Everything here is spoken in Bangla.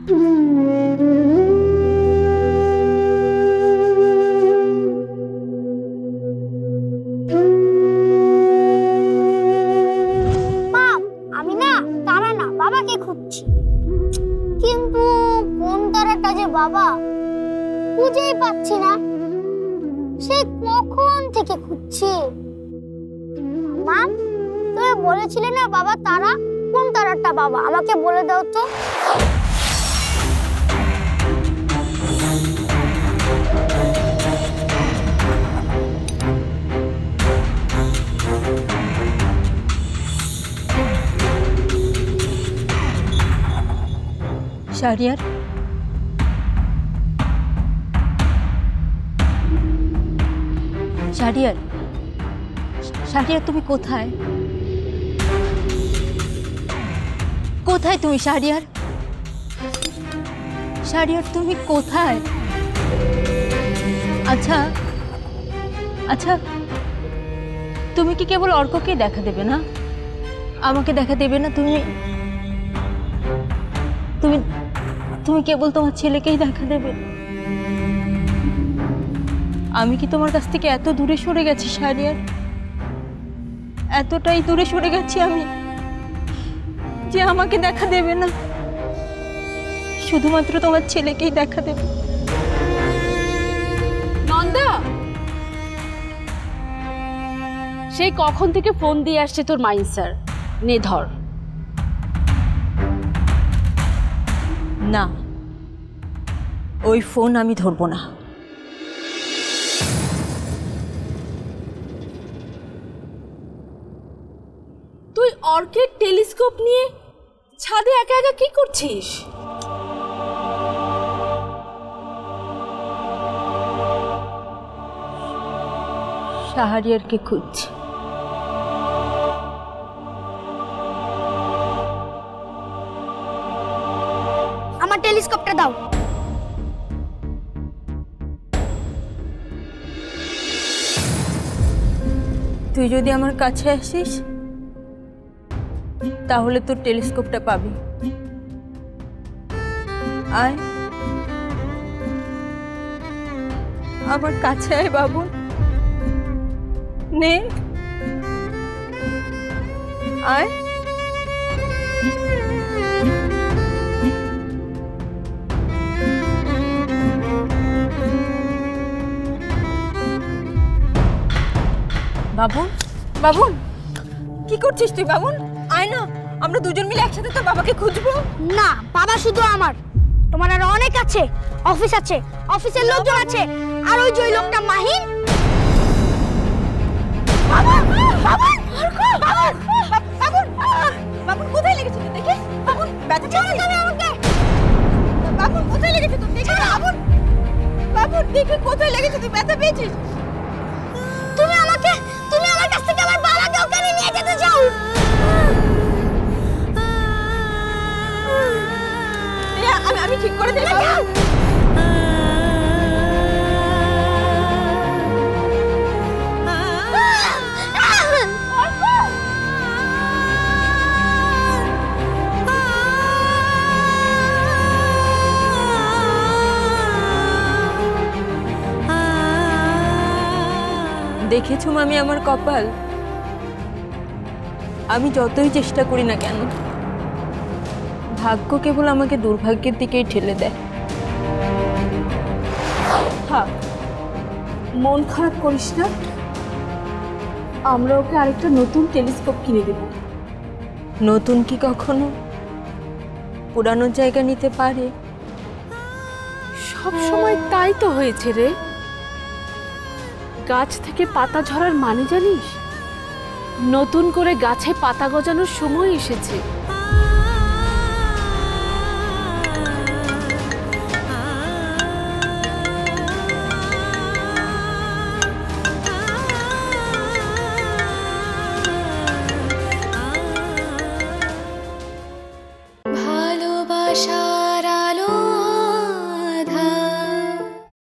আমি না তারা না বাবাকে খুঁজছি, কিন্তু কোন তারাটা যে বাবা খুঁজেই পাচ্ছি না। সে কখন থেকে খুঁজছি। মা, তুমি বলেছিলে না বাবা তারা, কোন তারাটা বাবা আমাকে বলে দাও তো। শাহরিয়ার, শাহরিয়ার, শাহরিয়ার তুমি কোথায়? কোথায় তুমি শাহরিয়ার? শাহরিয়ার তুমি কোথায়? আচ্ছা আচ্ছা, তুমি কি কেবল অর্ককে দেখা দেবে না, আমাকে দেখা দেবে না? তুমি তুমি তুমি কেবল তোমার ছেলেকেই দেখা দেবে? আমি কি তোমার কাছ থেকে এত দূরে সরে গেছি শাহরিয়ার? এতটাই দূরে সরে গেছি আমি যে আমাকে দেখা দেবে না, শুধুমাত্র তোমার ছেলেকেই দেখা দেবে? নন্দা, সেই কখন থেকে ফোন দিয়ে আসছে তোর মাইন স্যার, নে ধর। না, ওই ফোন আমি ধরবো না। তুই অর্কের টেলিস্কোপ নিয়ে ছাদে একা একা কি করছিস? শাহরিয়ারকে খুঁজছি। আমার টেলিস্কোপটা দাও। তুই যদি আমার কাছে আসিস তাহলে তোর টেলিস্কোপটা পাবি। আয়, আমার কাছে আয় বাবু, নে আয়। বাবুন, বাবুন, কি করছিস তুই বাবুন? আয় না, আমরা দুজন মিলে একসাথে তোর বাবাকে খুঁজবো। না, বাবা শুধু আমার, তোমার আরো অনেক আছে। অফিস আছে, অফিসের লোকজন আছে, আর ওই যে লোকটা মাহিন। বাবুন, বাবুন, বাবুন, বাবুন, বাবুন কোথায় লেগেছে তোর? দেখে বাবুন, ব্যথা পেয়েছিস? আমাকে বাবুন কোথায় লেগেছে তোর? দেখে বাবুন, বাবুন দেখে কোথায় লেগেছে? তুই ব্যথা পেয়েছিস? তুমি আমার কাছ থেকে আমার বাবাকে ওখানে নিয়ে যেতে চাও? আমি ঠিক করে দেব। দেখেছো মামি আমার কপাল? আমি যতই চেষ্টা করি না কেন, ভাগ্য কেবল আমাকে দুর্ভাগ্যের দিকেই ঠেলে দেয়। হ্যাঁ, মন খারাপ করিস না, আমরা ওকে আরেকটা নতুন টেলিস্কোপ কিনে দেব। নতুন কি কখনো পুরানো জায়গা নিতে পারে? সব সময় তাই তো হয়েছে রে। গাছ থেকে পাতা ঝরার মানে জানিস? নতুন করে গাছে পাতা গজানোর সময় এসেছে।